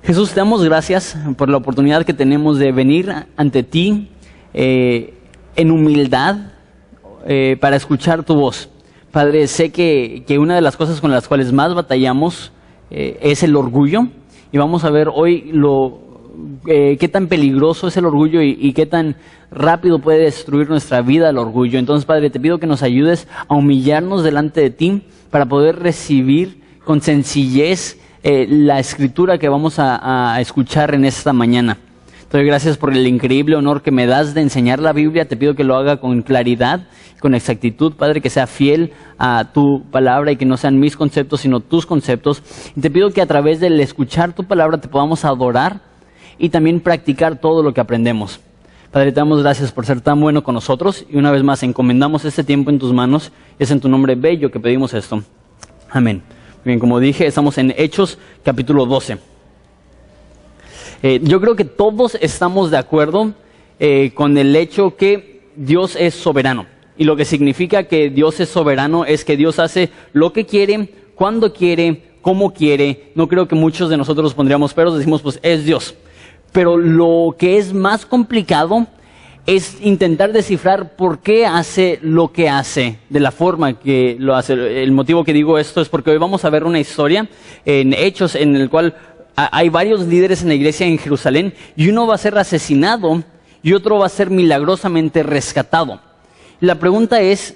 Jesús, te damos gracias por la oportunidad que tenemos de venir ante ti en humildad para escuchar tu voz. Padre, sé que una de las cosas con las cuales más batallamos es el orgullo, y vamos a ver hoy qué tan peligroso es el orgullo y qué tan rápido puede destruir nuestra vida el orgullo. Entonces, Padre, te pido que nos ayudes a humillarnos delante de ti para poder recibir con sencillez la escritura que vamos a escuchar en esta mañana. Te doy gracias por el increíble honor que me das de enseñar la Biblia. Te pido que lo haga con claridad, con exactitud, Padre, que sea fiel a tu palabra y que no sean mis conceptos, sino tus conceptos. Y te pido que a través del escuchar tu palabra te podamos adorar y también practicar todo lo que aprendemos. Padre, te damos gracias por ser tan bueno con nosotros y una vez más encomendamos este tiempo en tus manos. Es en tu nombre bello que pedimos esto. Amén. Bien, como dije, estamos en Hechos capítulo 12. Yo creo que todos estamos de acuerdo con el hecho que Dios es soberano. Y lo que significa que Dios es soberano es que Dios hace lo que quiere, cuando quiere, como quiere. No creo que muchos de nosotros pondríamos peros, decimos pues es Dios. Pero lo que es más complicado es intentar descifrar por qué hace lo que hace, de la forma que lo hace. El motivo que digo esto es porque hoy vamos a ver una historia en Hechos en el cual hay varios líderes en la iglesia en Jerusalén y uno va a ser asesinado y otro va a ser milagrosamente rescatado. La pregunta es,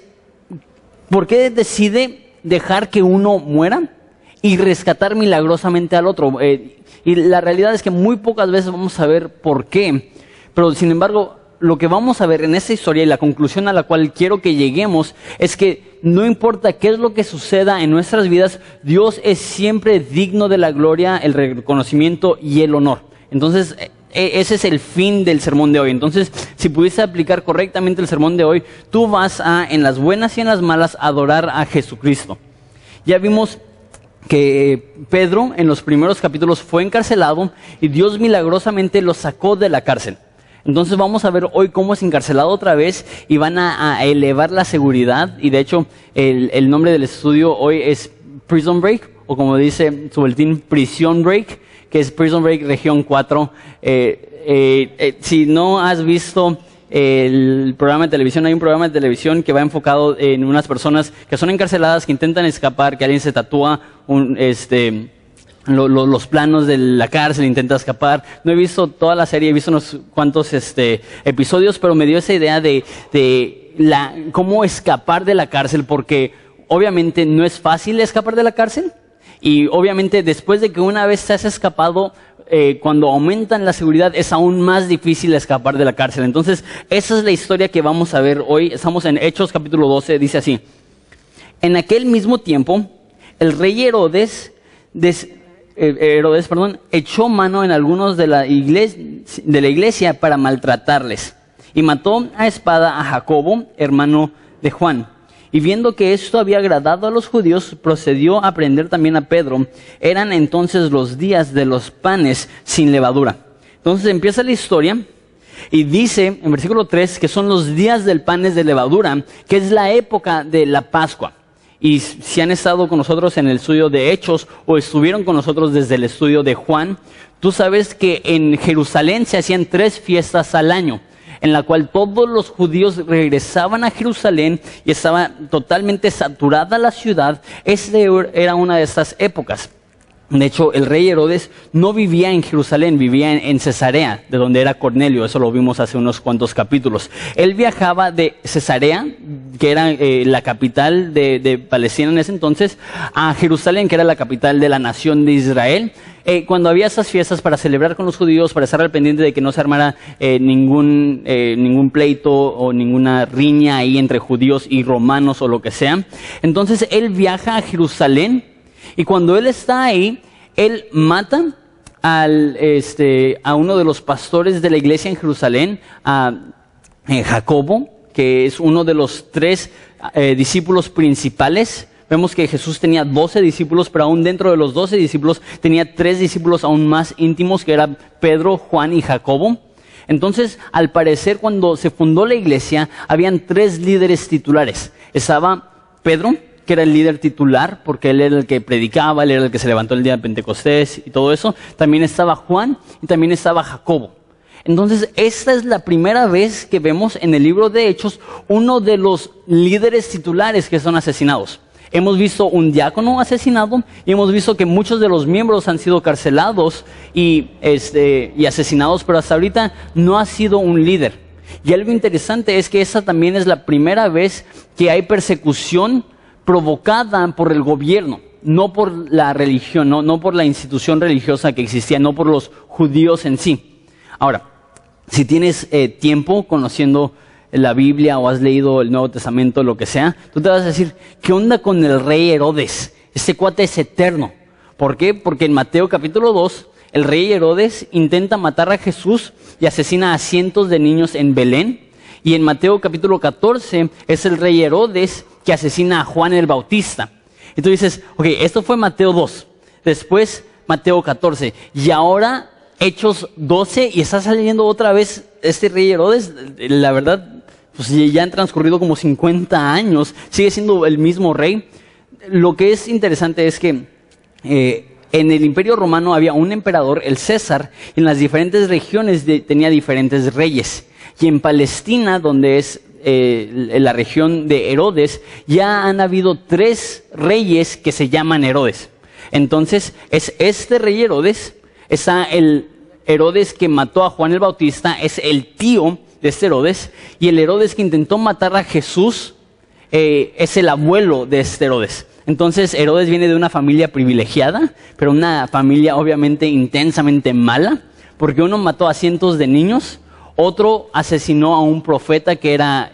¿por qué decide dejar que uno muera y rescatar milagrosamente al otro? Y la realidad es que muy pocas veces vamos a ver por qué, pero sin embargo lo que vamos a ver en esta historia y la conclusión a la cual quiero que lleguemos es que no importa qué es lo que suceda en nuestras vidas, Dios es siempre digno de la gloria, el reconocimiento y el honor. Entonces, ese es el fin del sermón de hoy. Entonces, si pudiese aplicar correctamente el sermón de hoy, tú vas a, en las buenas y en las malas, adorar a Jesucristo. Ya vimos que Pedro en los primeros capítulos fue encarcelado y Dios milagrosamente lo sacó de la cárcel. Entonces vamos a ver hoy cómo es encarcelado otra vez y van a elevar la seguridad. Y de hecho el nombre del estudio hoy es Prison Break, o como dice su boletín, Prison Break, que es Prison Break Región 4. Si no has visto el programa de televisión, hay un programa de televisión que va enfocado en unas personas que son encarceladas, que intentan escapar, que alguien se tatúa los planos de la cárcel, intenta escapar. No he visto toda la serie, he visto unos cuantos episodios, pero me dio esa idea de cómo escapar de la cárcel, porque obviamente no es fácil escapar de la cárcel, y obviamente después de que una vez te has escapado, cuando aumentan la seguridad es aún más difícil escapar de la cárcel. Entonces esa es la historia que vamos a ver hoy. Estamos en Hechos capítulo 12, dice así: en aquel mismo tiempo el rey Herodes echó mano en algunos de la iglesia para maltratarles, y mató a espada a Jacobo, hermano de Juan. Y viendo que esto había agradado a los judíos, procedió a prender también a Pedro. Eran entonces los días de los panes sin levadura. Entonces empieza la historia y dice en versículo 3 que son los días del panes de levadura, que es la época de la Pascua. Y si han estado con nosotros en el estudio de Hechos o estuvieron con nosotros desde el estudio de Juan, tú sabes que en Jerusalén se hacían 3 fiestas al año, en la cual todos los judíos regresaban a Jerusalén y estaba totalmente saturada la ciudad. Esa era una de estas épocas. De hecho, el rey Herodes no vivía en Jerusalén, vivía en Cesarea, de donde era Cornelio. Eso lo vimos hace unos cuantos capítulos. Él viajaba de Cesarea, que era la capital de Palestina en ese entonces, a Jerusalén, que era la capital de la nación de Israel. Cuando había esas fiestas para celebrar con los judíos, para estar al pendiente de que no se armara ningún pleito o ninguna riña ahí entre judíos y romanos o lo que sea. Entonces él viaja a Jerusalén. Y cuando él está ahí, él mata a uno de los pastores de la iglesia en Jerusalén, a Jacobo, que es uno de los 3 discípulos principales. Vemos que Jesús tenía 12 discípulos, pero aún dentro de los 12 discípulos tenía 3 discípulos aún más íntimos, que eran Pedro, Juan y Jacobo. Entonces, al parecer, cuando se fundó la iglesia, habían 3 líderes titulares. Estaba Pedro, que era el líder titular, porque él era el que predicaba, él era el que se levantó el día de Pentecostés y todo eso. También estaba Juan y también estaba Jacobo. Entonces, esta es la primera vez que vemos en el libro de Hechos uno de los líderes titulares que son asesinados. Hemos visto un diácono asesinado y hemos visto que muchos de los miembros han sido carcelados y asesinados, pero hasta ahorita no ha sido un líder. Y algo interesante es que esta también es la primera vez que hay persecución provocada por el gobierno, no por la religión, no por la institución religiosa que existía, no por los judíos en sí. Ahora, si tienes tiempo conociendo la Biblia o has leído el Nuevo Testamento, lo que sea, tú te vas a decir, ¿qué onda con el rey Herodes? Este cuate es eterno. ¿Por qué? Porque en Mateo capítulo 2, el rey Herodes intenta matar a Jesús y asesina a cientos de niños en Belén. Y en Mateo capítulo 14 es el rey Herodes que asesina a Juan el Bautista. Y tú dices, ok, esto fue Mateo 2, después Mateo 14, y ahora Hechos 12, y está saliendo otra vez este rey Herodes. La verdad, pues ya han transcurrido como 50 años, sigue siendo el mismo rey. Lo que es interesante es que en el Imperio Romano había un emperador, el César, y en las diferentes regiones tenía diferentes reyes. Y en Palestina, donde es la región de Herodes, ya han habido 3 reyes que se llaman Herodes. Entonces, es este rey Herodes, está el Herodes que mató a Juan el Bautista, es el tío de este Herodes, y el Herodes que intentó matar a Jesús es el abuelo de este Herodes. Entonces, Herodes viene de una familia privilegiada, pero una familia obviamente intensamente mala, porque uno mató a cientos de niños, otro asesinó a un profeta que era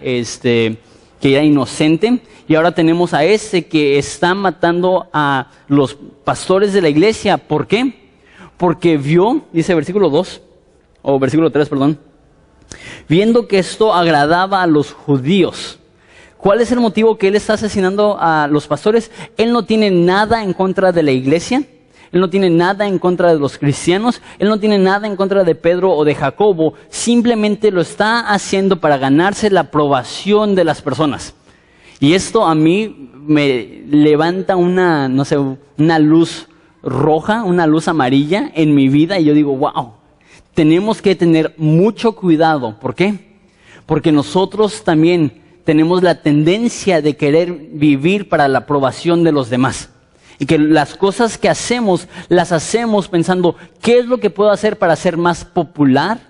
inocente, y ahora tenemos a este que está matando a los pastores de la iglesia. ¿Por qué? Porque vio, dice versículo 2, o versículo 3, perdón, viendo que esto agradaba a los judíos. ¿Cuál es el motivo que él está asesinando a los pastores? Él no tiene nada en contra de la iglesia, él no tiene nada en contra de los cristianos, él no tiene nada en contra de Pedro o de Jacobo, simplemente lo está haciendo para ganarse la aprobación de las personas. Y esto a mí me levanta una luz roja, una luz amarilla en mi vida, y yo digo, wow, tenemos que tener mucho cuidado. ¿Por qué? Porque nosotros también tenemos la tendencia de querer vivir para la aprobación de los demás. Y que las cosas que hacemos, las hacemos pensando, ¿qué es lo que puedo hacer para ser más popular?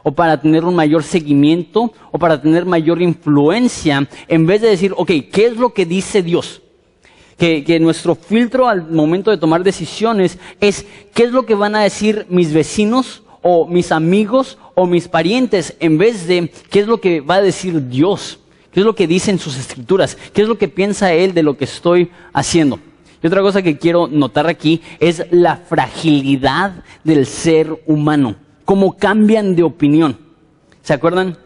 O para tener un mayor seguimiento, o para tener mayor influencia, en vez de decir, ok, ¿qué es lo que dice Dios? Que nuestro filtro al momento de tomar decisiones es, ¿qué es lo que van a decir mis vecinos, o mis amigos, o mis parientes? En vez de, ¿qué es lo que va a decir Dios? ¿Qué es lo que dicen sus escrituras? ¿Qué es lo que piensa Él de lo que estoy haciendo? Y otra cosa que quiero notar aquí es la fragilidad del ser humano. Cómo cambian de opinión. ¿Se acuerdan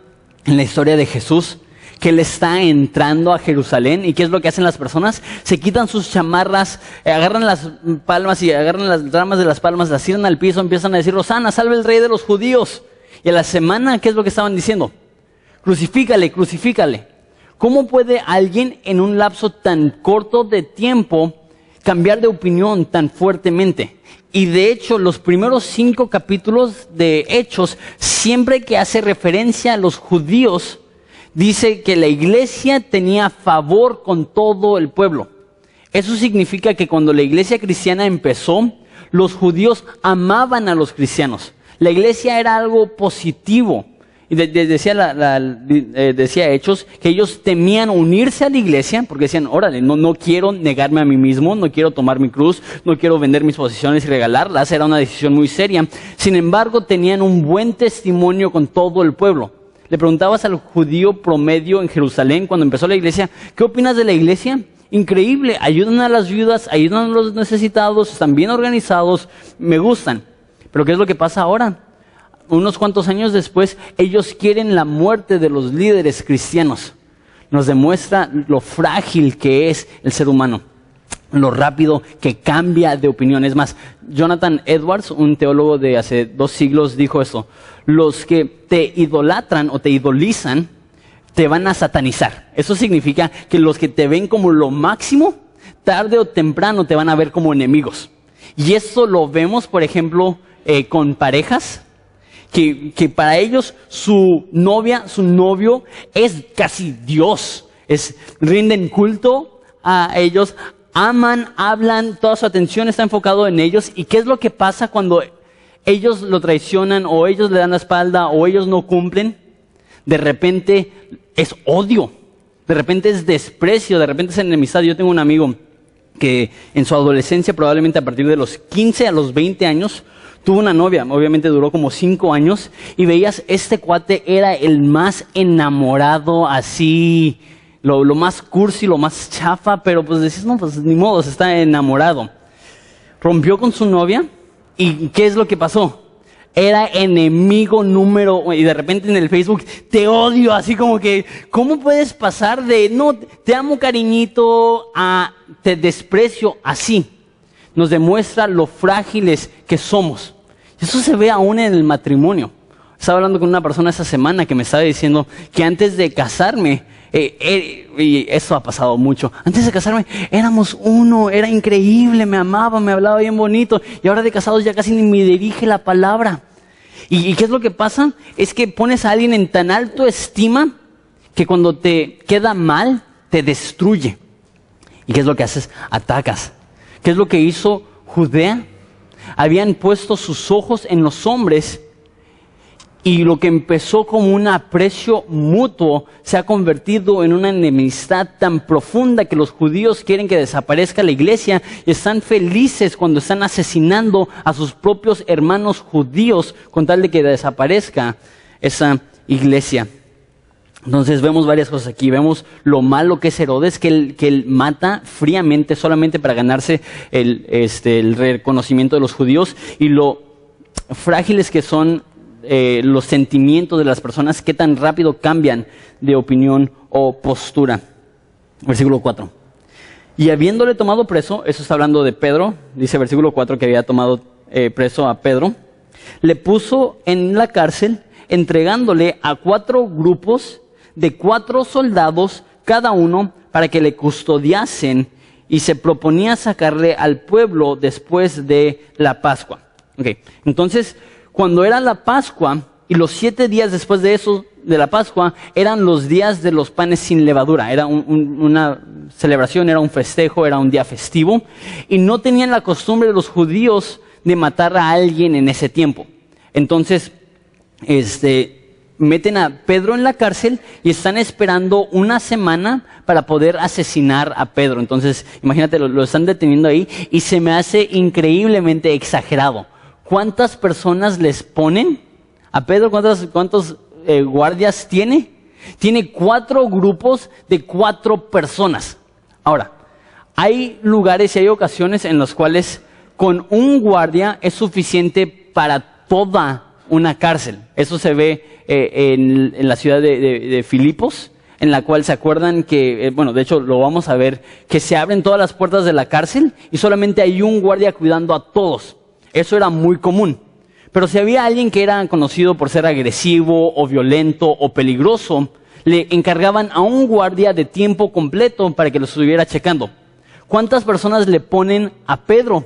en la historia de Jesús? Que Él está entrando a Jerusalén, y ¿qué es lo que hacen las personas? Se quitan sus chamarras, agarran las palmas y agarran las ramas de las palmas, las tiran al piso, empiezan a decir, Hosana, salve el rey de los judíos. Y a la semana, ¿qué es lo que estaban diciendo? Crucifícale, crucifícale. ¿Cómo puede alguien en un lapso tan corto de tiempo cambiar de opinión tan fuertemente? Y de hecho, los primeros 5 capítulos de Hechos, siempre que hace referencia a los judíos, dice que la iglesia tenía favor con todo el pueblo. Eso significa que cuando la iglesia cristiana empezó, los judíos amaban a los cristianos. La iglesia era algo positivo. Y decía Hechos que ellos temían unirse a la iglesia porque decían, órale, no quiero negarme a mí mismo, no quiero tomar mi cruz, no quiero vender mis posesiones y regalarlas. Era una decisión muy seria. Sin embargo, tenían un buen testimonio con todo el pueblo. Le preguntabas al judío promedio en Jerusalén cuando empezó la iglesia, ¿qué opinas de la iglesia? Increíble, ayudan a las viudas, ayudan a los necesitados, están bien organizados, me gustan. Pero ¿qué es lo que pasa ahora? Unos cuantos años después, ellos quieren la muerte de los líderes cristianos. Nos demuestra lo frágil que es el ser humano, lo rápido que cambia de opinión. Es más, Jonathan Edwards, un teólogo de hace 2 siglos, dijo esto: los que te idolatran o te idolizan te van a satanizar. Eso significa que los que te ven como lo máximo, tarde o temprano te van a ver como enemigos. Y eso lo vemos, por ejemplo, con parejas, que para ellos su novia, su novio es casi Dios. Rinden culto a ellos, aman, hablan, toda su atención está enfocado en ellos. ¿Y qué es lo que pasa cuando ellos lo traicionan o ellos le dan la espalda o ellos no cumplen? De repente es odio, de repente es desprecio, de repente es enemistad. Yo tengo un amigo que en su adolescencia, probablemente a partir de los 15 a los 20 años, tuvo una novia. Obviamente duró como 5 años y veías, este cuate era el más enamorado, así, lo más cursi, lo más chafa, pero pues decías, no, pues ni modo, se está enamorado. Rompió con su novia y ¿qué es lo que pasó? Era enemigo número, y de repente en el Facebook, te odio, así como que, ¿cómo puedes pasar de, no, te amo cariñito, a te desprecio así? Nos demuestra lo frágiles que somos. Eso se ve aún en el matrimonio. Estaba hablando con una persona esa semana que me estaba diciendo que antes de casarme, y eso ha pasado mucho, antes de casarme éramos uno, era increíble, me amaba, me hablaba bien bonito, y ahora de casados ya casi ni me dirige la palabra. ¿Y qué es lo que pasa? Es que pones a alguien en tan alto estima que cuando te queda mal, te destruye. ¿Y qué es lo que haces? Atacas. ¿Qué es lo que hizo Judea? Habían puesto sus ojos en los hombres, y lo que empezó como un aprecio mutuo se ha convertido en una enemistad tan profunda que los judíos quieren que desaparezca la iglesia y están felices cuando están asesinando a sus propios hermanos judíos con tal de que desaparezca esa iglesia. Entonces vemos varias cosas aquí. Vemos lo malo que es Herodes, que él mata fríamente solamente para ganarse el reconocimiento de los judíos, y lo frágiles que son los sentimientos de las personas, qué tan rápido cambian de opinión o postura. Versículo 4. Y habiéndole tomado preso, eso está hablando de Pedro, dice versículo 4 que había tomado preso a Pedro, le puso en la cárcel, entregándole a 4 grupos de 4 soldados cada uno para que le custodiasen, y se proponía sacarle al pueblo después de la Pascua. Okay. Entonces, cuando era la Pascua y los 7 días después de eso, de la Pascua, eran los días de los panes sin levadura. Era una celebración, era un festejo, era un día festivo. Y no tenían la costumbre de los judíos de matar a alguien en ese tiempo. Entonces, meten a Pedro en la cárcel y están esperando una semana para poder asesinar a Pedro. Entonces, imagínate, lo están deteniendo ahí y se me hace increíblemente exagerado. ¿Cuántas personas les ponen a Pedro? ¿Cuántos guardias tiene? Tiene 4 grupos de 4 personas. Ahora, hay lugares y hay ocasiones en los cuales con un guardia es suficiente para toda una cárcel. Eso se ve en la ciudad de Filipos, en la cual se acuerdan que, de hecho lo vamos a ver, que se abren todas las puertas de la cárcel y solamente hay un guardia cuidando a todos. Eso era muy común. Pero si había alguien que era conocido por ser agresivo o violento o peligroso, le encargaban a un guardia de tiempo completo para que lo estuviera checando. ¿Cuántas personas le ponen a Pedro?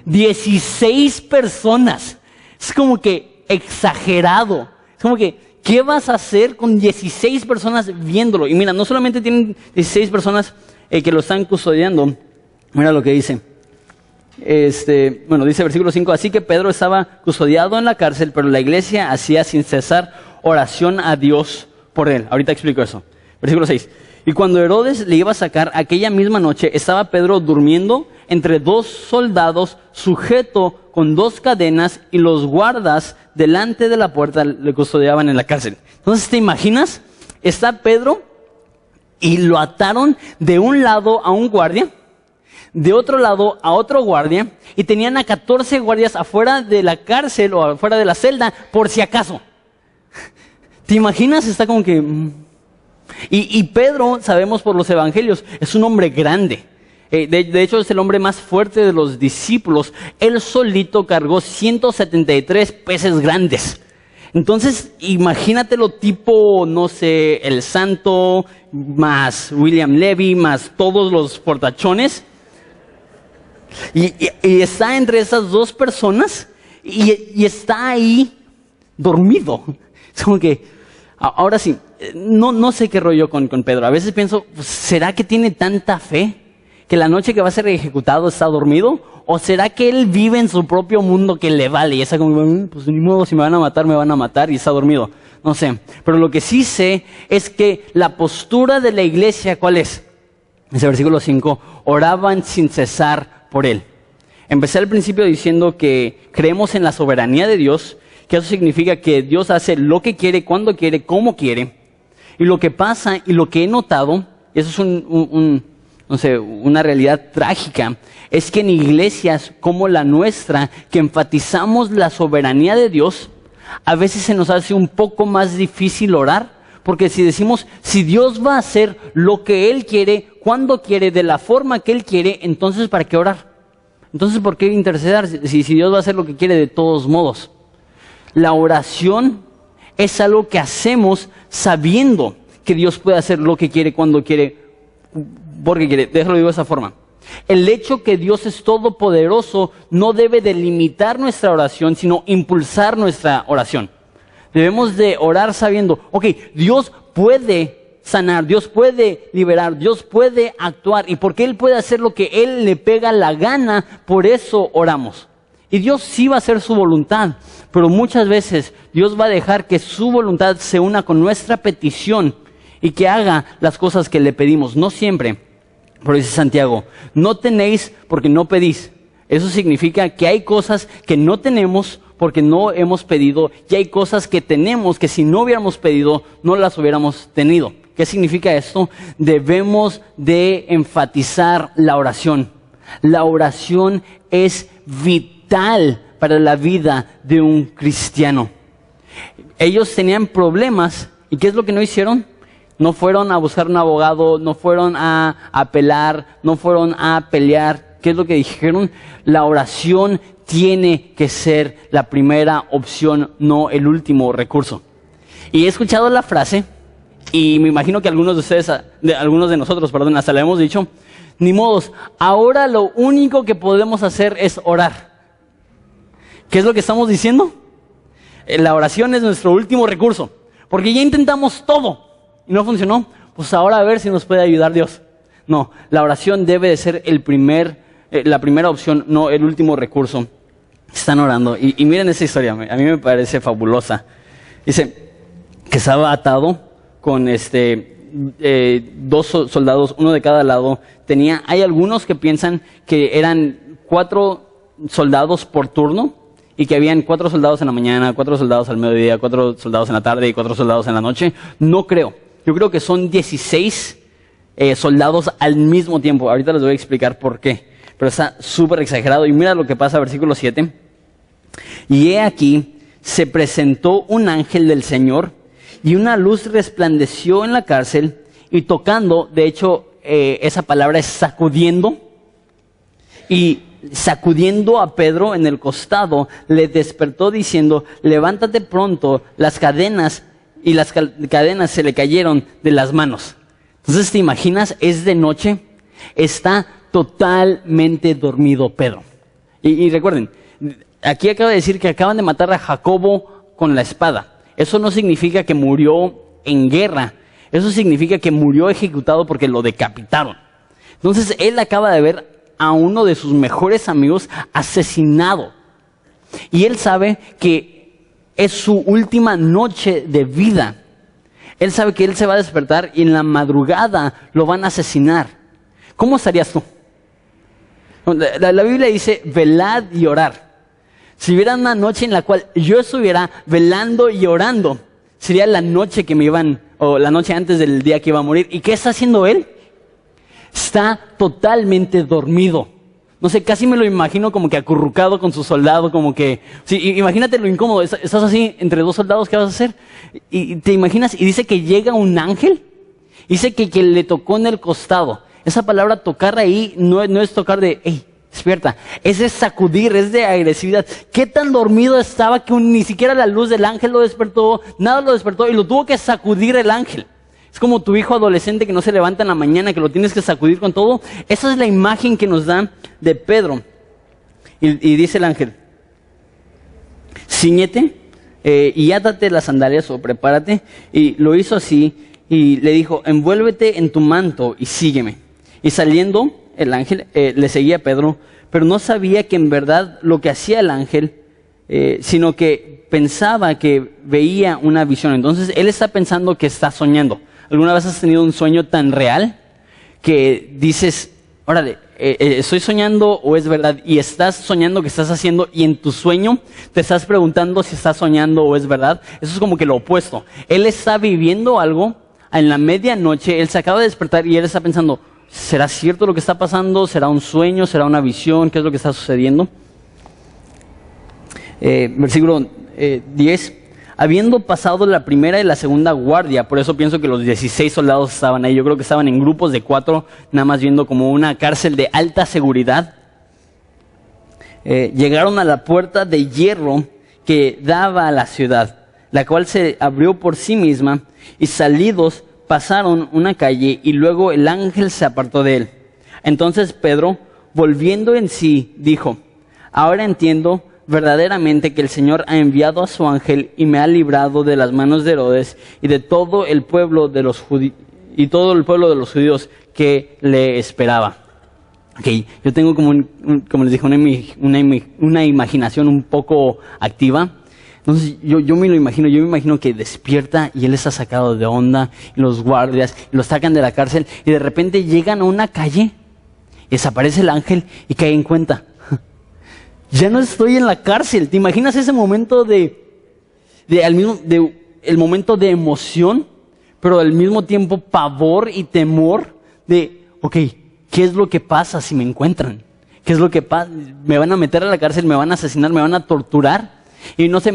16 personas. Es como que exagerado. Es como que, ¿qué vas a hacer con 16 personas viéndolo? Y mira, no solamente tienen 16 personas que lo están custodiando. Mira lo que dice. Dice versículo 5, así que Pedro estaba custodiado en la cárcel, pero la iglesia hacía sin cesar oración a Dios por él. Ahorita explico eso. Versículo 6. Y cuando Herodes le iba a sacar aquella misma noche, estaba Pedro durmiendo entre 2 soldados, sujeto con 2 cadenas, y los guardas delante de la puerta le custodiaban en la cárcel. Entonces, ¿te imaginas? Está Pedro y lo ataron de un lado a un guardia, de otro lado a otro guardia, y tenían a 14 guardias afuera de la cárcel o afuera de la celda por si acaso. ¿Te imaginas? Está como que... Y Pedro, sabemos por los evangelios, es un hombre grande. De hecho, es el hombre más fuerte de los discípulos. Él solito cargó 173 peces grandes. Entonces, imagínatelo tipo, no sé, el Santo, más William Levy, más todos los portachones. Y está entre esas dos personas y está ahí dormido. Es como que, ahora sí, no sé qué rollo con Pedro. A veces pienso, ¿será que tiene tanta fe que la noche que va a ser ejecutado está dormido? ¿O será que él vive en su propio mundo que le vale? Y está como, pues ni modo, si me van a matar y está dormido. No sé. Pero lo que sí sé es que la postura de la iglesia, ¿cuál es? Ese versículo 5, oraban sin cesar por él. Empecé al principio diciendo que creemos en la soberanía de Dios, que eso significa que Dios hace lo que quiere, cuando quiere, cómo quiere. Y lo que pasa y lo que he notado, y eso es una realidad trágica, es que en iglesias como la nuestra, que enfatizamos la soberanía de Dios, a veces se nos hace un poco más difícil orar, porque si decimos, si Dios va a hacer lo que Él quiere, cuando quiere, de la forma que Él quiere, entonces ¿para qué orar? Entonces ¿por qué interceder si Dios va a hacer lo que quiere de todos modos? La oración es algo que hacemos sabiendo que Dios puede hacer lo que quiere, cuando quiere, porque quiere. Déjalo digo de esa forma. El hecho que Dios es todopoderoso no debe delimitar nuestra oración, sino impulsar nuestra oración. Debemos de orar sabiendo, ok, Dios puede sanar, Dios puede liberar, Dios puede actuar, y porque Él puede hacer lo que Él le pega la gana, por eso oramos. Y Dios sí va a hacer su voluntad, pero muchas veces Dios va a dejar que su voluntad se una con nuestra petición y que haga las cosas que le pedimos. No siempre, pero dice Santiago, no tenéis porque no pedís. Eso significa que hay cosas que no tenemos porque no hemos pedido, y hay cosas que tenemos que si no hubiéramos pedido, no las hubiéramos tenido. ¿Qué significa esto? Debemos de enfatizar la oración. La oración es vital para la vida de un cristiano. Ellos tenían problemas, ¿y qué es lo que no hicieron? No fueron a buscar un abogado, no fueron a apelar, no fueron a pelear. ¿Qué es lo que dijeron? La oración tiene que ser la primera opción, no el último recurso. Y he escuchado la frase, y me imagino que algunos de ustedes, algunos de nosotros, hasta le hemos dicho, ni modos, ahora lo único que podemos hacer es orar. ¿Qué es lo que estamos diciendo? La oración es nuestro último recurso, porque ya intentamos todo y no funcionó, pues ahora a ver si nos puede ayudar Dios. No, la oración debe de ser la primera opción, no el último recurso. Están orando y miren esa historia, a mí me parece fabulosa. Dice que estaba atado con dos soldados, uno de cada lado. Hay algunos que piensan que eran 4 soldados por turno y que habían 4 soldados en la mañana, 4 soldados al mediodía, 4 soldados en la tarde y 4 soldados en la noche. No creo. Yo creo que son 16 soldados al mismo tiempo. Ahorita les voy a explicar por qué. Pero está súper exagerado. Y mira lo que pasa, versículo 7. Y he aquí, se presentó un ángel del Señor, y una luz resplandeció en la cárcel, y tocando, de hecho, esa palabra es sacudiendo, y sacudiendo a Pedro en el costado, le despertó diciendo, levántate pronto, las cadenas se le cayeron de las manos. Entonces, ¿te imaginas? Es de noche, está totalmente dormido Pedro. Y recuerden, aquí acaba de decir que acaban de matar a Jacobo con la espada. Eso no significa que murió en guerra. Eso significa que murió ejecutado porque lo decapitaron. Entonces él acaba de ver a uno de sus mejores amigos asesinado. Y él sabe que es su última noche de vida. Él sabe que él se va a despertar y en la madrugada lo van a asesinar. ¿Cómo estarías tú? La Biblia dice, velad y orar. Si hubiera una noche en la cual yo estuviera velando y orando, sería la noche o la noche antes del día que iba a morir. ¿Y qué está haciendo él? Está totalmente dormido. No sé, casi me lo imagino como que acurrucado con su soldado, como que... Sí, imagínate lo incómodo, estás así entre 2 soldados, ¿qué vas a hacer? Y te imaginas, y dice que llega un ángel, dice que le tocó en el costado. Esa palabra tocar ahí no es tocar de, hey, despierta. Es de sacudir, es de agresividad. ¿Qué tan dormido estaba que ni siquiera la luz del ángel lo despertó? Nada lo despertó y lo tuvo que sacudir el ángel. Es como tu hijo adolescente que no se levanta en la mañana, que lo tienes que sacudir con todo. Esa es la imagen que nos da de Pedro. Y dice el ángel, ciñete y átate las sandalias o prepárate. Y lo hizo así y le dijo, envuélvete en tu manto y sígueme. Y saliendo el ángel le seguía a Pedro, pero no sabía que en verdad lo que hacía el ángel, sino que pensaba que veía una visión. Entonces él está pensando que está soñando. ¿Alguna vez has tenido un sueño tan real que dices, órale, estoy soñando o es verdad? Y estás soñando que estás haciendo y en tu sueño te estás preguntando si estás soñando o es verdad. Eso es como que lo opuesto. Él está viviendo algo en la medianoche, él se acaba de despertar y él está pensando, ¿será cierto lo que está pasando? ¿Será un sueño? ¿Será una visión? ¿Qué es lo que está sucediendo? Versículo 10. Habiendo pasado la primera y la segunda guardia, por eso pienso que los 16 soldados estaban ahí, yo creo que estaban en grupos de 4, nada más viendo como una cárcel de alta seguridad. Llegaron a la puerta de hierro que daba a la ciudad, la cual se abrió por sí misma, y salidos pasaron una calle y luego el ángel se apartó de él. Entonces Pedro, volviendo en sí, dijo, ahora entiendo verdaderamente que el Señor ha enviado a su ángel y me ha librado de las manos de Herodes y de todo el pueblo de los judíos que le esperaba. Okay, yo tengo como les dije, una imaginación un poco activa. Entonces yo me imagino que despierta y él está sacado de onda, y los guardias y lo sacan de la cárcel y de repente llegan a una calle, y desaparece el ángel y cae en cuenta. Ya no estoy en la cárcel. ¿Te imaginas ese momento el momento de emoción, pero al mismo tiempo pavor y temor de, ok, ¿qué es lo que pasa si me encuentran? ¿Qué es lo que pasa? ¿Me van a meter a la cárcel? ¿Me van a asesinar? ¿Me van a torturar? Y no sé,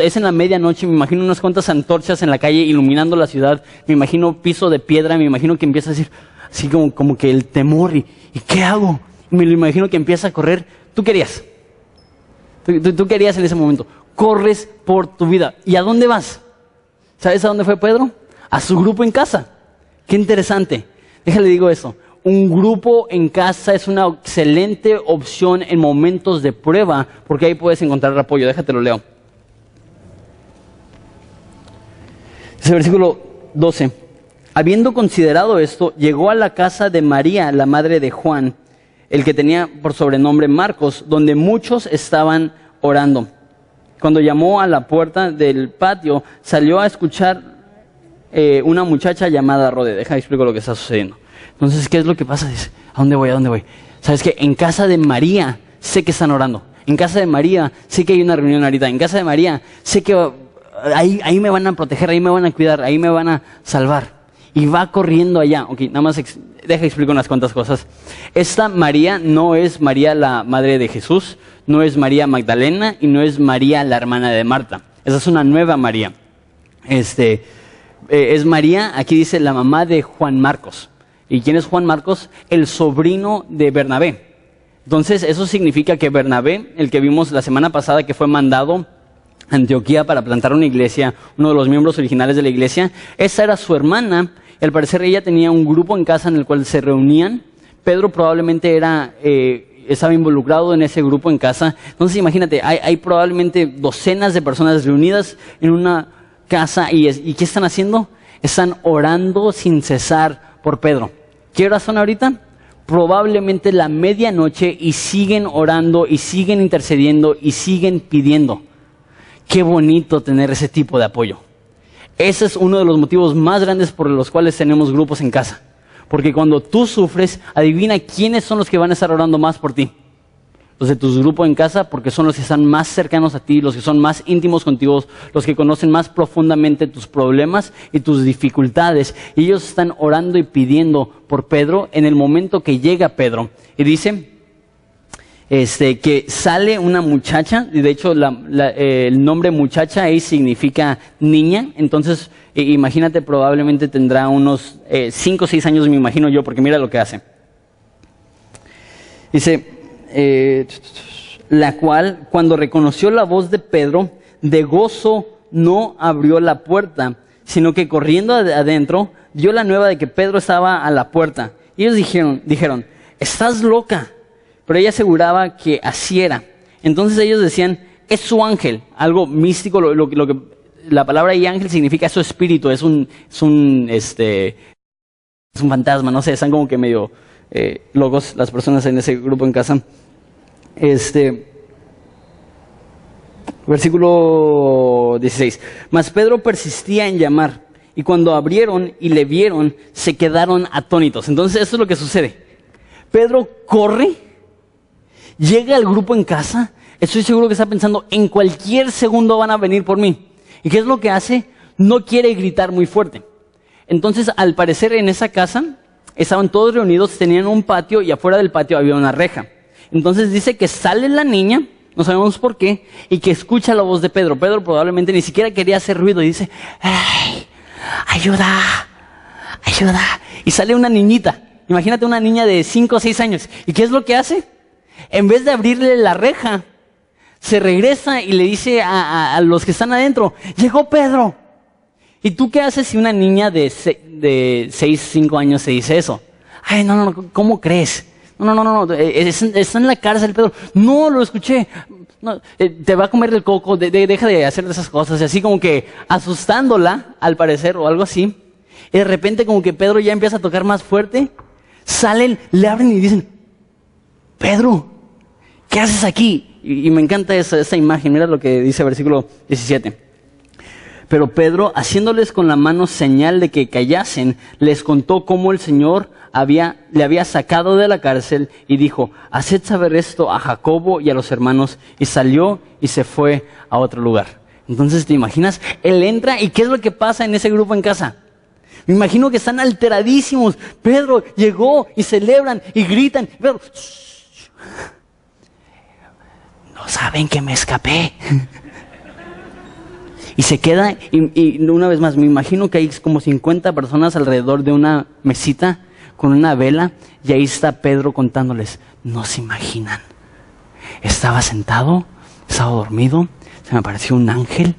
es en la medianoche, me imagino unas cuantas antorchas en la calle iluminando la ciudad, me imagino piso de piedra, me imagino que empieza a decir, así como que el temor, ¿y qué hago? Me lo imagino que empieza a correr. ¿Tú querías? Tú querías en ese momento, corres por tu vida. ¿Y a dónde vas? ¿Sabes a dónde fue Pedro? A su grupo en casa. Qué interesante. Déjale digo eso. Un grupo en casa es una excelente opción en momentos de prueba, porque ahí puedes encontrar apoyo. Déjate lo leo. Ese versículo 12. Habiendo considerado esto, llegó a la casa de María, la madre de Juan, el que tenía por sobrenombre Marcos, donde muchos estaban orando. Cuando llamó a la puerta del patio, salió a escuchar una muchacha llamada Rode. Deja explico lo que está sucediendo. Entonces, ¿qué es lo que pasa? Dice, ¿a dónde voy? ¿A dónde voy? ¿Sabes qué? En casa de María sé que están orando. En casa de María sé que hay una reunión ahorita. En casa de María sé que ahí me van a proteger, ahí me van a cuidar, ahí me van a salvar. Y va corriendo allá. Ok, nada más deja explicar unas cuantas cosas. Esta María no es María la madre de Jesús, no es María Magdalena y no es María la hermana de Marta. Esa es una nueva María. Es María, aquí dice la mamá de Juan Marcos. ¿Y quién es Juan Marcos? El sobrino de Bernabé. Entonces eso significa que Bernabé, el que vimos la semana pasada que fue mandado a Antioquía para plantar una iglesia, uno de los miembros originales de la iglesia, esa era su hermana. Al parecer ella tenía un grupo en casa en el cual se reunían. Pedro probablemente estaba involucrado en ese grupo en casa. Entonces imagínate, hay probablemente docenas de personas reunidas en una casa. ¿Y qué están haciendo? Están orando sin cesar por Pedro. ¿Qué horas son ahorita? Probablemente la medianoche, y siguen orando y siguen intercediendo y siguen pidiendo. Qué bonito tener ese tipo de apoyo. Ese es uno de los motivos más grandes por los cuales tenemos grupos en casa. Porque cuando tú sufres, adivina quiénes son los que van a estar orando más por ti. Los de tu grupo en casa, porque son los que están más cercanos a ti, los que son más íntimos contigo, los que conocen más profundamente tus problemas y tus dificultades. Y ellos están orando y pidiendo por Pedro en el momento que llega Pedro. Y dice que sale una muchacha, y de hecho el nombre muchacha ahí significa niña. Entonces imagínate, probablemente tendrá unos 5 o 6 años, me imagino yo, porque mira lo que hace. Dice, la cual, cuando reconoció la voz de Pedro, de gozo no abrió la puerta, sino que corriendo adentro, dio la nueva de que Pedro estaba a la puerta. Y ellos dijeron, estás loca. Pero ella aseguraba que así era. Entonces ellos decían, es su ángel, algo místico, lo que la palabra y ángel significa su espíritu, es un fantasma, no sé, están como que medio locos las personas en ese grupo en casa. Versículo 16. Mas Pedro persistía en llamar, y cuando abrieron y le vieron, se quedaron atónitos. Entonces eso es lo que sucede. Pedro corre, llega al grupo en casa, estoy seguro que está pensando, en cualquier segundo van a venir por mí. ¿Y qué es lo que hace? No quiere gritar muy fuerte. Entonces, al parecer en esa casa, estaban todos reunidos, tenían un patio y afuera del patio había una reja. Entonces dice que sale la niña, no sabemos por qué, y que escucha la voz de Pedro. Pedro probablemente ni siquiera quería hacer ruido y dice, ¡ay! ¡Ayuda! ¡Ayuda! Y sale una niñita. Imagínate una niña de 5 o 6 años. ¿Y qué es lo que hace? En vez de abrirle la reja, se regresa y le dice a los que están adentro, ¡llegó Pedro! ¿Y tú qué haces si una niña de 6, 5 años te dice eso? ¡Ay, no, ¿cómo crees? No, está en la cárcel Pedro. No, lo escuché. No, te va a comer el coco, deja de hacer esas cosas. Y así como que asustándola, al parecer, o algo así. Y de repente como que Pedro ya empieza a tocar más fuerte. Salen, le abren y dicen, Pedro, ¿qué haces aquí? Y me encanta esa imagen. Mira lo que dice el versículo 17. Pero Pedro, haciéndoles con la mano señal de que callasen, les contó cómo el Señor le había sacado de la cárcel y dijo, haced saber esto a Jacobo y a los hermanos, y salió y se fue a otro lugar. Entonces, ¿te imaginas? Él entra y ¿qué es lo que pasa en ese grupo en casa? Me imagino que están alteradísimos. Pedro llegó y celebran y gritan. Pedro, no saben que me escapé. Y se queda, y una vez más, me imagino que hay como 50 personas alrededor de una mesita con una vela, y ahí está Pedro contándoles. No se imaginan. Estaba sentado, estaba dormido, se me apareció un ángel,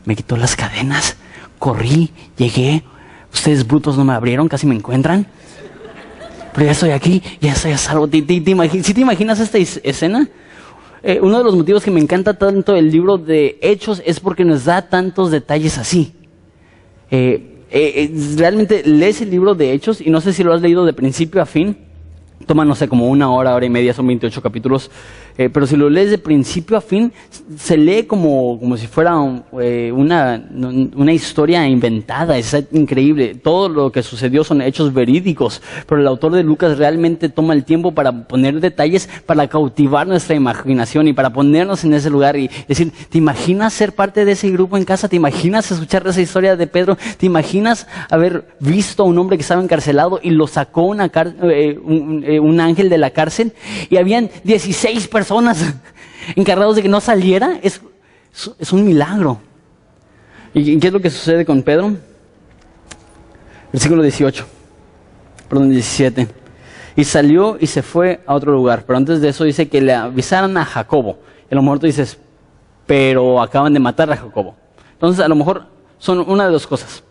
me quitó las cadenas, corrí, llegué, ustedes brutos no me abrieron, casi me encuentran, pero ya estoy aquí, ya estoy a salvo. ¿Sí te imaginas esta escena? Uno de los motivos que me encanta tanto el libro de Hechos es porque nos da tantos detalles así. Realmente lees el libro de Hechos y no sé si lo has leído de principio a fin. Toma, no sé, como una hora y media, son 28 capítulos. Pero si lo lees de principio a fin, se lee como si fuera una historia inventada. Es increíble. Todo lo que sucedió son hechos verídicos. Pero el autor de Lucas realmente toma el tiempo para poner detalles, para cautivar nuestra imaginación y para ponernos en ese lugar y decir, ¿te imaginas ser parte de ese grupo en casa? ¿Te imaginas escuchar esa historia de Pedro? ¿Te imaginas haber visto a un hombre que estaba encarcelado y lo sacó un ángel de la cárcel? Y habían 16 personas encargados de que no saliera. Es un milagro. ¿Y qué es lo que sucede con Pedro? Versículo 17. Y salió y se fue a otro lugar. Pero antes de eso dice que le avisaran a Jacobo. Y a lo mejor tú dices, pero acaban de matar a Jacobo. Entonces a lo mejor son una de dos cosas.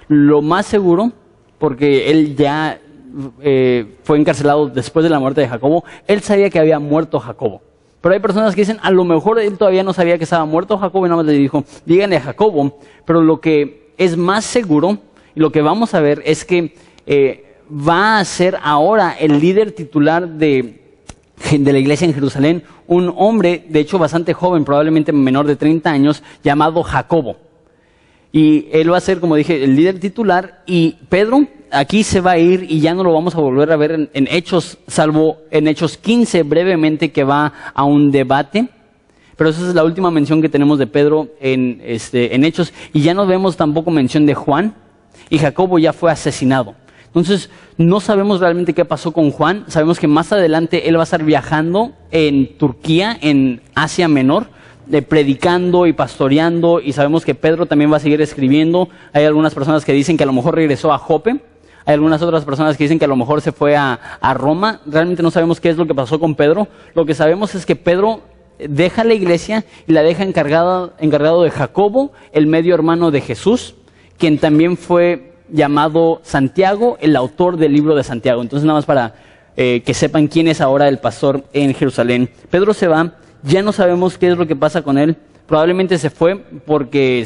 Lo más seguro, porque él ya fue encarcelado después de la muerte de Jacobo, él sabía que había muerto Jacobo. Pero hay personas que dicen, a lo mejor él todavía no sabía que estaba muerto Jacobo y nada más le dijo, díganle a Jacobo. Pero lo que es más seguro, y lo que vamos a ver, es que va a ser ahora el líder titular de la iglesia en Jerusalén, un hombre, de hecho bastante joven, probablemente menor de 30 años, llamado Jacobo. Y él va a ser, como dije, el líder titular, y Pedro aquí se va a ir y ya no lo vamos a volver a ver en Hechos, salvo en Hechos 15 brevemente, que va a un debate. Pero esa es la última mención que tenemos de Pedro en Hechos, y ya no vemos tampoco mención de Juan, y Jacobo ya fue asesinado. Entonces no sabemos realmente qué pasó con Juan. Sabemos que más adelante él va a estar viajando en Turquía, en Asia Menor, predicando y pastoreando, y sabemos que Pedro también va a seguir escribiendo. Hay algunas personas que dicen que a lo mejor regresó a Jope Hay algunas otras personas que dicen que a lo mejor se fue a Roma. Realmente no sabemos qué es lo que pasó con Pedro. Lo que sabemos es que Pedro deja la iglesia y la deja encargado de Jacobo, el medio hermano de Jesús, quien también fue llamado Santiago, el autor del libro de Santiago. Entonces, nada más para que sepan quién es ahora el pastor en Jerusalén. Pedro se va, ya no sabemos qué es lo que pasa con él. Probablemente se fue porque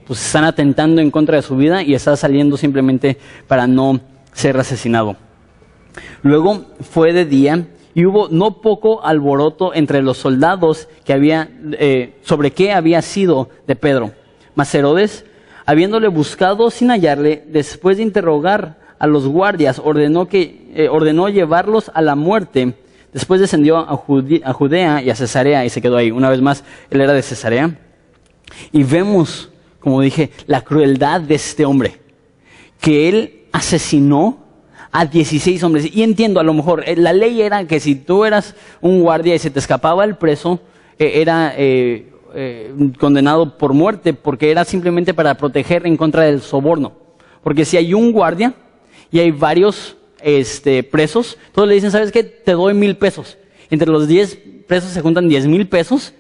pues están atentando en contra de su vida y está saliendo simplemente para no ser asesinado. Luego fue de día y hubo no poco alboroto entre los soldados que había sobre qué había sido de Pedro. Mas Herodes, habiéndole buscado sin hallarle, después de interrogar a los guardias, ordenó llevarlos a la muerte. Después descendió a Judea y a Cesarea y se quedó ahí. Una vez más, él era de Cesarea. Y vemos, como dije, la crueldad de este hombre, que él asesinó a 16 hombres. Y entiendo, a lo mejor, la ley era que si tú eras un guardia y se te escapaba el preso, era condenado por muerte, porque era simplemente para proteger en contra del soborno. Porque si hay un guardia y hay varios presos, todos le dicen, ¿sabes qué? Te doy 1,000 pesos. Entre los 10 presos se juntan 10,000 pesos.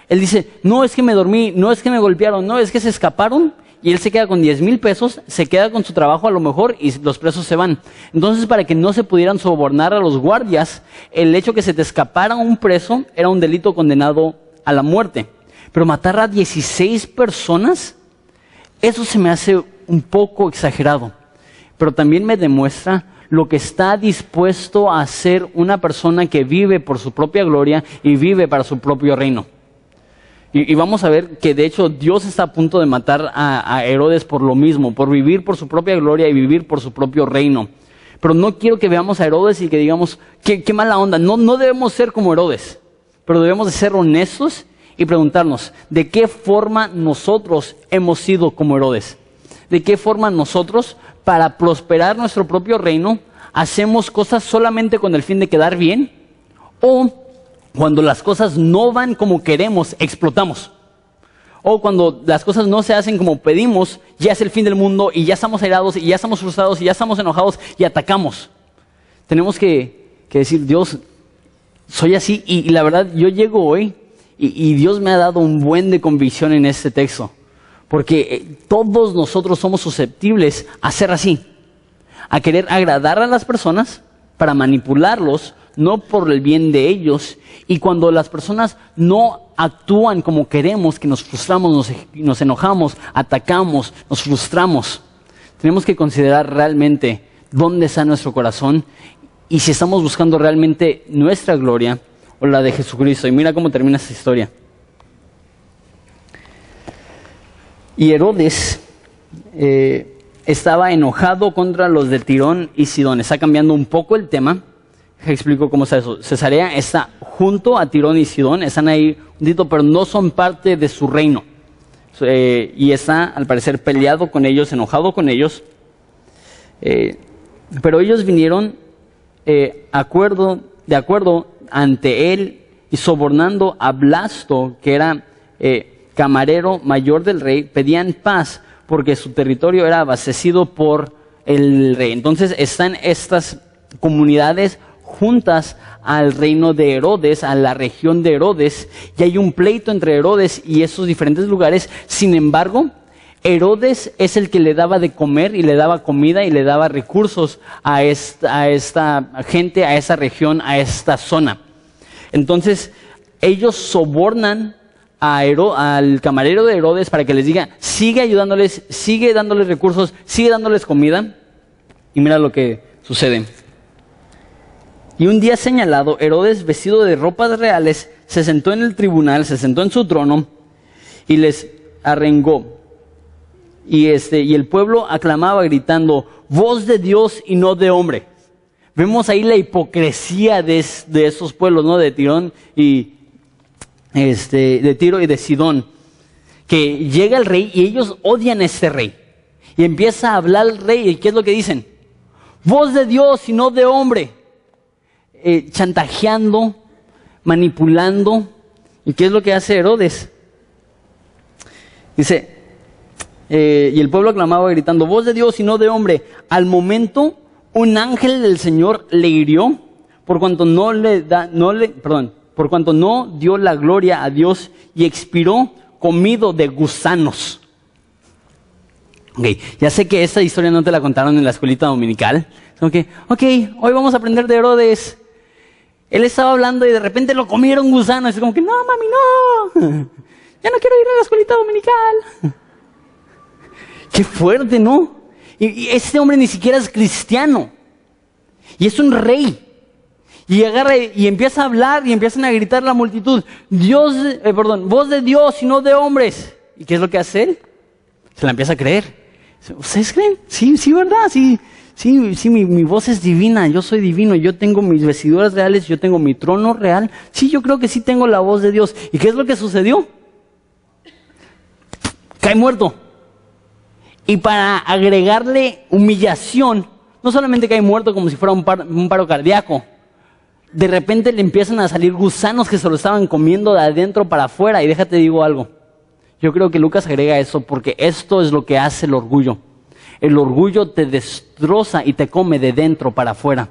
Él dice, no es que me dormí, no es que me golpearon, no es que se escaparon. Y él se queda con 10,000 pesos, se queda con su trabajo a lo mejor y los presos se van. Entonces, para que no se pudieran sobornar a los guardias, el hecho que se te escapara un preso era un delito condenado a la muerte. Pero matar a 16 personas, eso se me hace un poco exagerado. Pero también me demuestra lo que está dispuesto a hacer una persona que vive por su propia gloria y vive para su propio reino. Y vamos a ver que de hecho Dios está a punto de matar a Herodes por lo mismo, por vivir por su propia gloria y vivir por su propio reino. Pero no quiero que veamos a Herodes y que digamos, qué mala onda. No debemos ser como Herodes, pero debemos de ser honestos y preguntarnos, ¿de qué forma nosotros hemos sido como Herodes? ¿De qué forma nosotros, para prosperar nuestro propio reino, hacemos cosas solamente con el fin de quedar bien? ¿O cuando las cosas no van como queremos, explotamos? O cuando las cosas no se hacen como pedimos, ya es el fin del mundo y ya estamos airados y ya estamos frustrados y ya estamos enojados y atacamos. Tenemos que decir, Dios, soy así. Y la verdad, yo llego hoy y Dios me ha dado un buen de convicción en este texto. Porque todos nosotros somos susceptibles a ser así, a querer agradar a las personas para manipularlos, no por el bien de ellos. Y cuando las personas no actúan como queremos, que nos frustramos, nos enojamos, atacamos, nos frustramos, tenemos que considerar realmente dónde está nuestro corazón y si estamos buscando realmente nuestra gloria o la de Jesucristo. Y mira cómo termina esta historia. Y Herodes estaba enojado contra los de Tirón y Sidón. Está cambiando un poco el tema. Explico cómo está eso. Cesarea está junto a Tirón y Sidón. Están ahí hundidos, pero no son parte de su reino. Y está, al parecer, peleado con ellos, enojado con ellos. Pero ellos vinieron de acuerdo ante él y sobornando a Blasto, que era camarero mayor del rey, pedían paz porque su territorio era abastecido por el rey. Entonces están estas comunidades juntas al reino de Herodes, a la región de Herodes, y hay un pleito entre Herodes y esos diferentes lugares. Sin embargo, Herodes es el que le daba de comer y le daba comida y le daba recursos a esta gente, a esa región, a esta zona. Entonces ellos sobornan al camarero de Herodes para que les diga, sigue ayudándoles, sigue dándoles recursos, sigue dándoles comida. Y mira lo que sucede. Y un día señalado, Herodes, vestido de ropas reales, se sentó en el tribunal, se sentó en su trono y les arengó. Y el pueblo aclamaba gritando, voz de Dios y no de hombre. Vemos ahí la hipocresía de esos pueblos, ¿no? De Tirón y de Tiro y de Sidón, que llega el rey y ellos odian a este rey. Y empieza a hablar el rey, ¿y qué es lo que dicen? Voz de Dios y no de hombre. Chantajeando, manipulando. ¿Y qué es lo que hace Herodes? Dice, y el pueblo aclamaba gritando, voz de Dios y no de hombre. Al momento un ángel del Señor le hirió por cuanto por cuanto no dio la gloria a Dios y expiró comido de gusanos. Ok, ya sé que esta historia no te la contaron en la escuelita dominical. Ok, hoy vamos a aprender de Herodes. Él estaba hablando y de repente lo comieron gusanos. Es como que, no, mami, no. Ya no quiero ir a la escuelita dominical. Qué fuerte, ¿no? Y este hombre ni siquiera es cristiano. Y es un rey. Y agarra y empieza a hablar y empiezan a gritar la multitud. Voz de Dios y no de hombres. ¿Y qué es lo que hace él? Se la empieza a creer. ¿Ustedes creen? Sí, ¿verdad? Sí, mi voz es divina, yo soy divino, yo tengo mis vestiduras reales, yo tengo mi trono real. Sí, yo creo que sí tengo la voz de Dios. ¿Y qué es lo que sucedió? Cae muerto. Y para agregarle humillación, no solamente cae muerto como si fuera un paro cardíaco, de repente le empiezan a salir gusanos que se lo estaban comiendo de adentro para afuera. Y déjate digo algo, yo creo que Lucas agrega eso porque esto es lo que hace el orgullo. El orgullo te destroza y te come de dentro para afuera.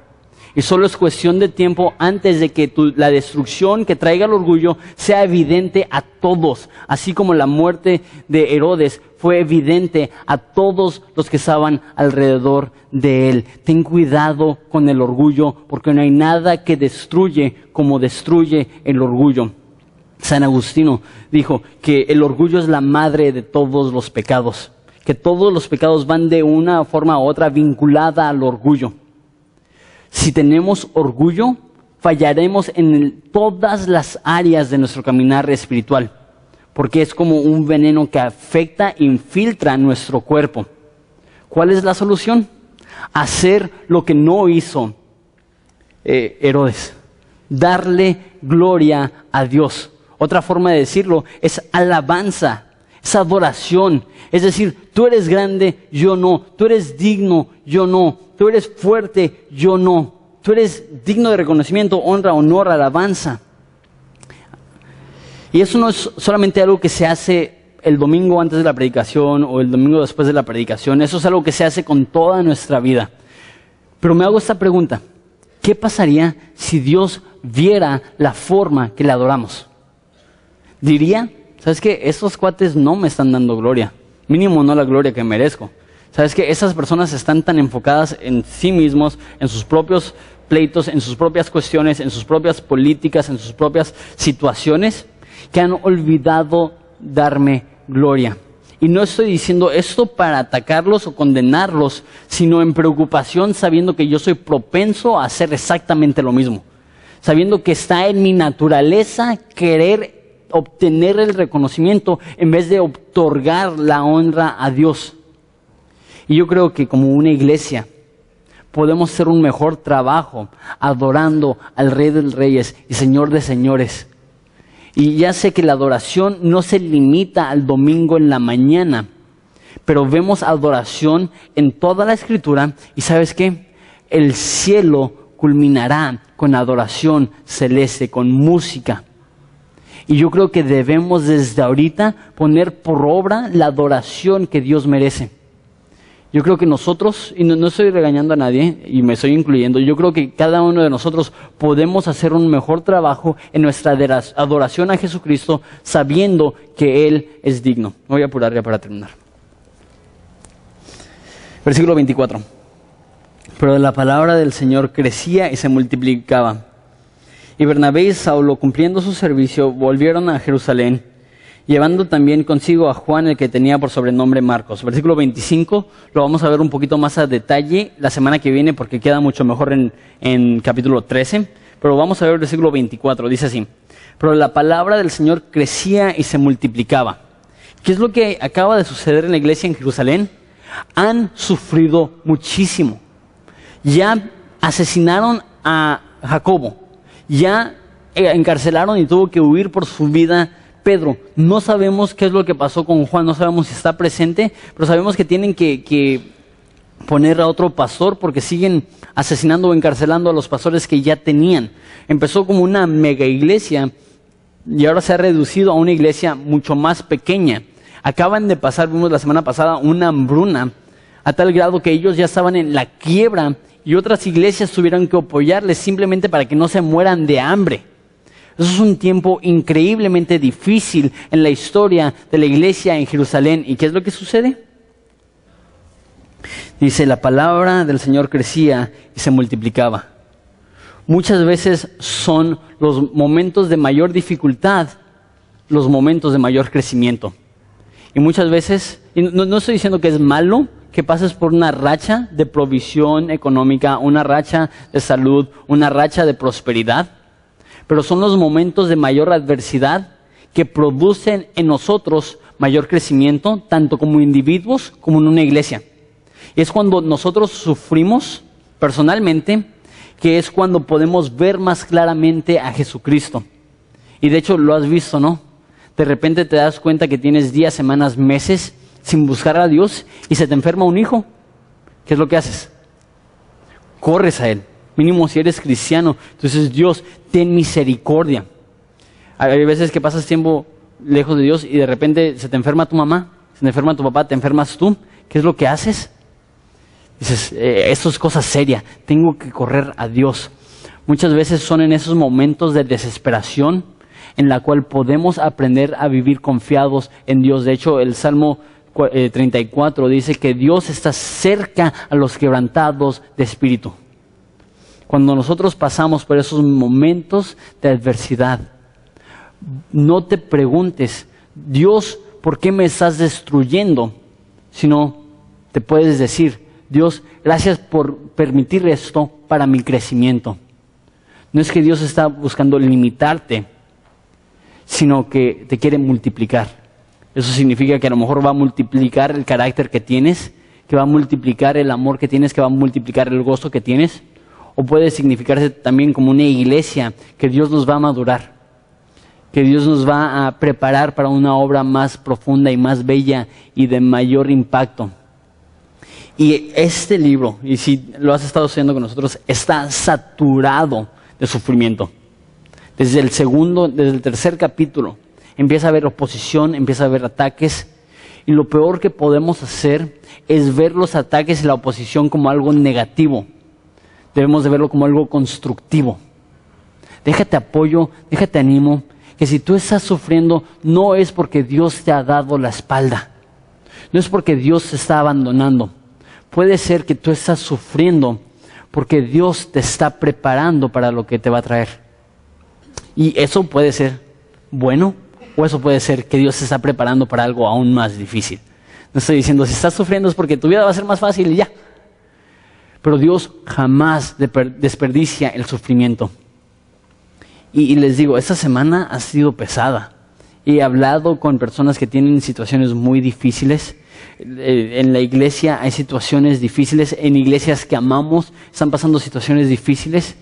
Y solo es cuestión de tiempo antes de que la destrucción que traiga el orgullo sea evidente a todos. Así como la muerte de Herodes fue evidente a todos los que estaban alrededor de él. Ten cuidado con el orgullo porque no hay nada que destruye como destruye el orgullo. San Agustín dijo que el orgullo es la madre de todos los pecados. Que todos los pecados van de una forma u otra vinculada al orgullo. Si tenemos orgullo, fallaremos en todas las áreas de nuestro caminar espiritual, porque es como un veneno que afecta e infiltra nuestro cuerpo. ¿Cuál es la solución? Hacer lo que no hizo Herodes, darle gloria a Dios. Otra forma de decirlo es alabanza. Es adoración, es decir, tú eres grande, yo no, tú eres digno, yo no, tú eres fuerte, yo no, tú eres digno de reconocimiento, honra, honor, alabanza. Y eso no es solamente algo que se hace el domingo antes de la predicación o el domingo después de la predicación, eso es algo que se hace con toda nuestra vida. Pero me hago esta pregunta, ¿qué pasaría si Dios viera la forma que le adoramos? Diría, ¿sabes qué? Estos cuates no me están dando gloria. Mínimo no la gloria que merezco. ¿Sabes qué? Esas personas están tan enfocadas en sí mismos, en sus propios pleitos, en sus propias cuestiones, en sus propias políticas, en sus propias situaciones, que han olvidado darme gloria. Y no estoy diciendo esto para atacarlos o condenarlos, sino en preocupación sabiendo que yo soy propenso a hacer exactamente lo mismo. Sabiendo que está en mi naturaleza querer obtener el reconocimiento en vez de otorgar la honra a Dios. Y yo creo que como una iglesia podemos hacer un mejor trabajo adorando al Rey de Reyes y Señor de Señores. Y ya sé que la adoración no se limita al domingo en la mañana, pero vemos adoración en toda la Escritura y ¿sabes qué? El cielo culminará con adoración celeste, con música. Y yo creo que debemos desde ahorita poner por obra la adoración que Dios merece. Yo creo que nosotros, y no estoy regañando a nadie, y me estoy incluyendo, yo creo que cada uno de nosotros podemos hacer un mejor trabajo en nuestra adoración a Jesucristo, sabiendo que Él es digno. Voy a apurar ya para terminar. Versículo 24. Pero la palabra del Señor crecía y se multiplicaba. Y Bernabé y Saulo, cumpliendo su servicio, volvieron a Jerusalén, llevando también consigo a Juan, el que tenía por sobrenombre Marcos. Versículo 25, lo vamos a ver un poquito más a detalle la semana que viene, porque queda mucho mejor en capítulo 13. Pero vamos a ver el versículo 24, dice así. Pero la palabra del Señor crecía y se multiplicaba. ¿Qué es lo que acaba de suceder en la iglesia en Jerusalén? Han sufrido muchísimo. Ya asesinaron a Jacobo. Ya encarcelaron y tuvo que huir por su vida Pedro. No sabemos qué es lo que pasó con Juan, no sabemos si está presente, pero sabemos que tienen que poner a otro pastor porque siguen asesinando o encarcelando a los pastores que ya tenían. Empezó como una mega iglesia y ahora se ha reducido a una iglesia mucho más pequeña. Acaban de pasar, vimos la semana pasada, una hambruna a tal grado que ellos ya estaban en la quiebra y otras iglesias tuvieron que apoyarles simplemente para que no se mueran de hambre. Eso es un tiempo increíblemente difícil en la historia de la iglesia en Jerusalén. ¿Y qué es lo que sucede? Dice, la palabra del Señor crecía y se multiplicaba. Muchas veces son los momentos de mayor dificultad los momentos de mayor crecimiento. Y muchas veces, y no estoy diciendo que es malo que pases por una racha de provisión económica, una racha de salud, una racha de prosperidad, pero son los momentos de mayor adversidad que producen en nosotros mayor crecimiento, tanto como individuos como en una iglesia. Y es cuando nosotros sufrimos personalmente, que es cuando podemos ver más claramente a Jesucristo. Y de hecho lo has visto, ¿no? De repente te das cuenta que tienes días, semanas, meses sin buscar a Dios y se te enferma un hijo. ¿Qué es lo que haces? Corres a Él. Mínimo si eres cristiano. Entonces, Dios, ten misericordia. Hay veces que pasas tiempo lejos de Dios y de repente se te enferma tu mamá, se te enferma tu papá, te enfermas tú. ¿Qué es lo que haces? Dices, esto es cosa seria, tengo que correr a Dios. Muchas veces son en esos momentos de desesperación en la cual podemos aprender a vivir confiados en Dios. De hecho, el Salmo 34 dice que Dios está cerca a los quebrantados de espíritu. Cuando nosotros pasamos por esos momentos de adversidad, no te preguntes, Dios, ¿por qué me estás destruyendo? Sino te puedes decir, Dios, gracias por permitir esto para mi crecimiento. No es que Dios está buscando limitarte, sino que te quiere multiplicar. Eso significa que a lo mejor va a multiplicar el carácter que tienes, que va a multiplicar el amor que tienes, que va a multiplicar el gozo que tienes. O puede significarse también como una iglesia que Dios nos va a madurar, que Dios nos va a preparar para una obra más profunda y más bella y de mayor impacto. Y este libro, y si lo has estado estudiando con nosotros, está saturado de sufrimiento. Desde el tercer capítulo, empieza a haber oposición, empieza a haber ataques. Y lo peor que podemos hacer es ver los ataques y la oposición como algo negativo. Debemos de verlo como algo constructivo. Déjate apoyo, déjate animo, que si tú estás sufriendo, no es porque Dios te ha dado la espalda. No es porque Dios te está abandonando. Puede ser que tú estás sufriendo porque Dios te está preparando para lo que te va a traer. Y eso puede ser bueno, o eso puede ser que Dios te está preparando para algo aún más difícil. No estoy diciendo, si estás sufriendo es porque tu vida va a ser más fácil y ya. Pero Dios jamás desperdicia el sufrimiento. Y les digo, esta semana ha sido pesada. He hablado con personas que tienen situaciones muy difíciles. En la iglesia hay situaciones difíciles. En iglesias que amamos están pasando situaciones difíciles.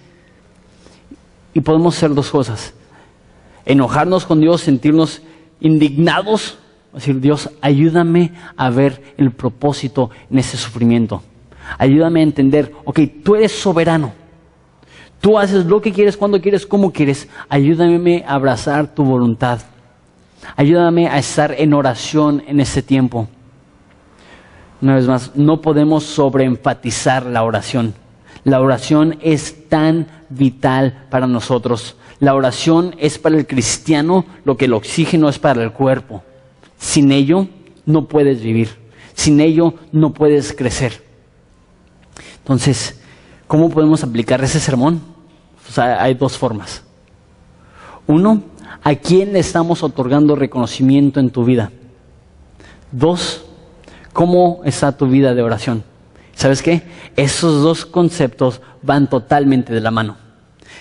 Y podemos hacer dos cosas. Enojarnos con Dios, sentirnos indignados. Decir, Dios, ayúdame a ver el propósito en ese sufrimiento. Ayúdame a entender, ok, tú eres soberano. Tú haces lo que quieres, cuando quieres, cómo quieres. Ayúdame a abrazar tu voluntad. Ayúdame a estar en oración en este tiempo. Una vez más, no podemos sobreenfatizar la oración. La oración es tan vital para nosotros. La oración es para el cristiano lo que el oxígeno es para el cuerpo. Sin ello no puedes vivir. Sin ello no puedes crecer. Entonces, ¿cómo podemos aplicar ese sermón? O sea, hay dos formas. Uno, ¿a quién le estamos otorgando reconocimiento en tu vida? Dos, ¿cómo está tu vida de oración? ¿Sabes qué? Esos dos conceptos van totalmente de la mano.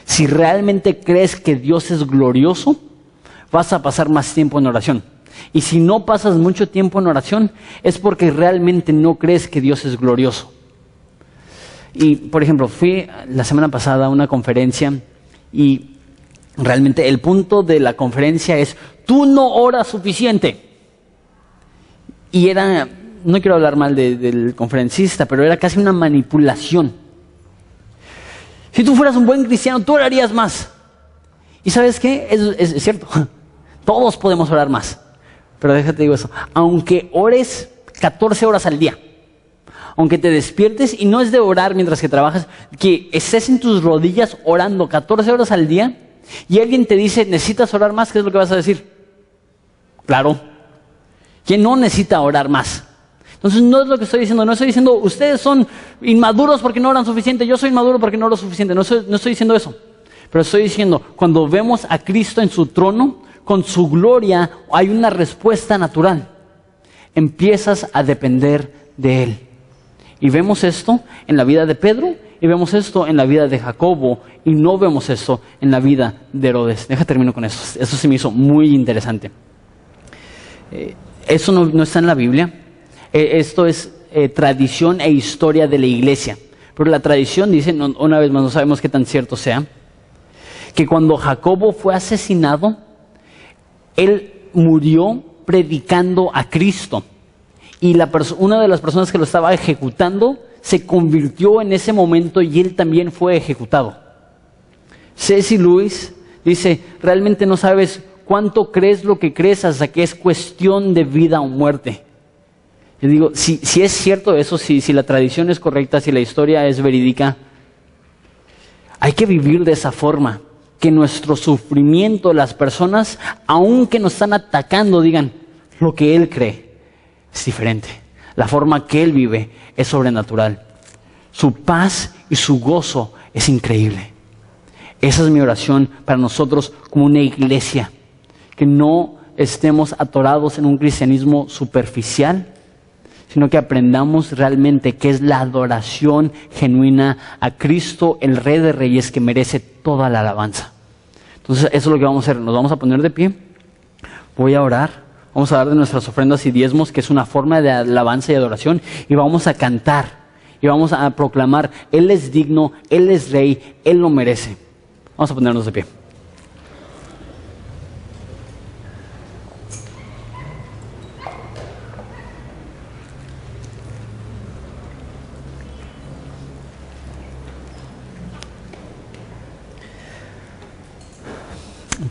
Si realmente crees que Dios es glorioso, vas a pasar más tiempo en oración. Y si no pasas mucho tiempo en oración, es porque realmente no crees que Dios es glorioso. Y, por ejemplo, fui la semana pasada a una conferencia y realmente el punto de la conferencia es, tú no oras suficiente. Y era, no quiero hablar mal del conferencista, pero era casi una manipulación. Si tú fueras un buen cristiano, tú orarías más. ¿Y sabes qué? Es cierto, todos podemos orar más. Pero déjate digo eso, aunque ores 14 horas al día, Aunque te despiertes, y no es de orar mientras que trabajas, que estés en tus rodillas orando 14 horas al día, y alguien te dice, necesitas orar más, ¿qué es lo que vas a decir? Claro. ¿Quién no necesita orar más? Entonces no es lo que estoy diciendo, no estoy diciendo, ustedes son inmaduros porque no oran suficiente, yo soy inmaduro porque no oro suficiente, no estoy diciendo eso. Pero estoy diciendo, cuando vemos a Cristo en su trono, con su gloria, hay una respuesta natural. Empiezas a depender de Él. Y vemos esto en la vida de Pedro, y vemos esto en la vida de Jacobo, y no vemos esto en la vida de Herodes. Termino con esto. Eso se me hizo muy interesante. Eso no está en la Biblia. Esto es tradición e historia de la iglesia. Pero la tradición dice, una vez más, no sabemos qué tan cierto sea, que cuando Jacobo fue asesinado, él murió predicando a Cristo. Y una de las personas que lo estaba ejecutando se convirtió en ese momento y él también fue ejecutado. C.S. Lewis dice, realmente no sabes cuánto crees lo que crees hasta que es cuestión de vida o muerte. Yo digo, si es cierto eso, si la tradición es correcta, si la historia es verídica, hay que vivir de esa forma. Que nuestro sufrimiento, las personas, aunque nos están atacando, digan, lo que él cree es diferente. La forma que él vive es sobrenatural. Su paz y su gozo es increíble. Esa es mi oración para nosotros como una iglesia. Que no estemos atorados en un cristianismo superficial, sino que aprendamos realmente qué es la adoración genuina a Cristo, el Rey de Reyes, que merece toda la alabanza. Entonces, eso es lo que vamos a hacer. Nos vamos a poner de pie. Voy a orar. Vamos a dar de nuestras ofrendas y diezmos, que es una forma de alabanza y adoración. Y vamos a cantar. Y vamos a proclamar, Él es digno, Él es Rey, Él lo merece. Vamos a ponernos de pie.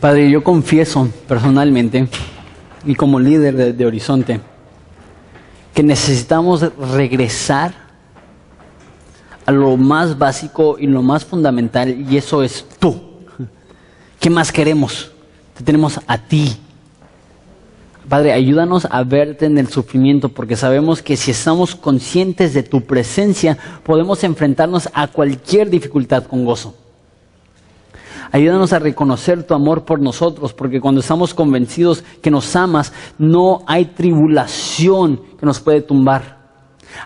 Padre, yo confieso personalmente y como líder de Horizonte que necesitamos regresar a lo más básico y lo más fundamental, y eso es tú. ¿Qué más queremos? Te tenemos a ti. Padre, ayúdanos a verte en el sufrimiento, porque sabemos que si estamos conscientes de tu presencia, podemos enfrentarnos a cualquier dificultad con gozo. Ayúdanos a reconocer tu amor por nosotros, porque cuando estamos convencidos que nos amas, no hay tribulación que nos puede tumbar.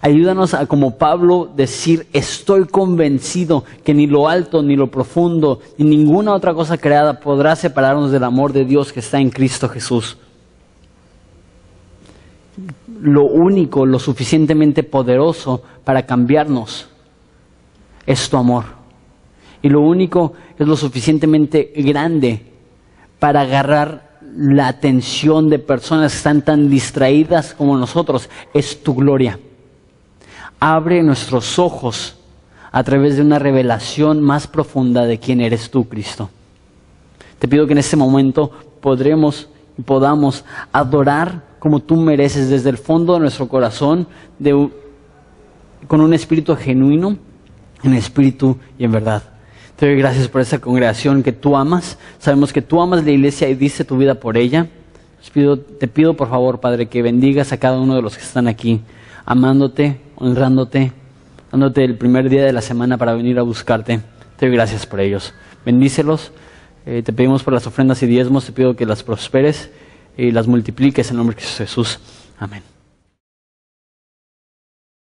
Ayúdanos a, como Pablo, decir, estoy convencido que ni lo alto, ni lo profundo, ni ninguna otra cosa creada podrá separarnos del amor de Dios que está en Cristo Jesús. Lo único, lo suficientemente poderoso para cambiarnos es tu amor. Y lo único es lo suficientemente grande para agarrar la atención de personas que están tan distraídas como nosotros, es tu gloria. Abre nuestros ojos a través de una revelación más profunda de quién eres tú, Cristo. Te pido que en este momento podamos adorar como tú mereces desde el fondo de nuestro corazón, con un espíritu genuino, en espíritu y en verdad. Te doy gracias por esta congregación que tú amas. Sabemos que tú amas la iglesia y diste tu vida por ella. Te pido por favor, Padre, que bendigas a cada uno de los que están aquí, amándote, honrándote, dándote el primer día de la semana para venir a buscarte. Te doy gracias por ellos. Bendícelos. Te pedimos por las ofrendas y diezmos. Te pido que las prosperes y las multipliques en el nombre de Jesús. Amén.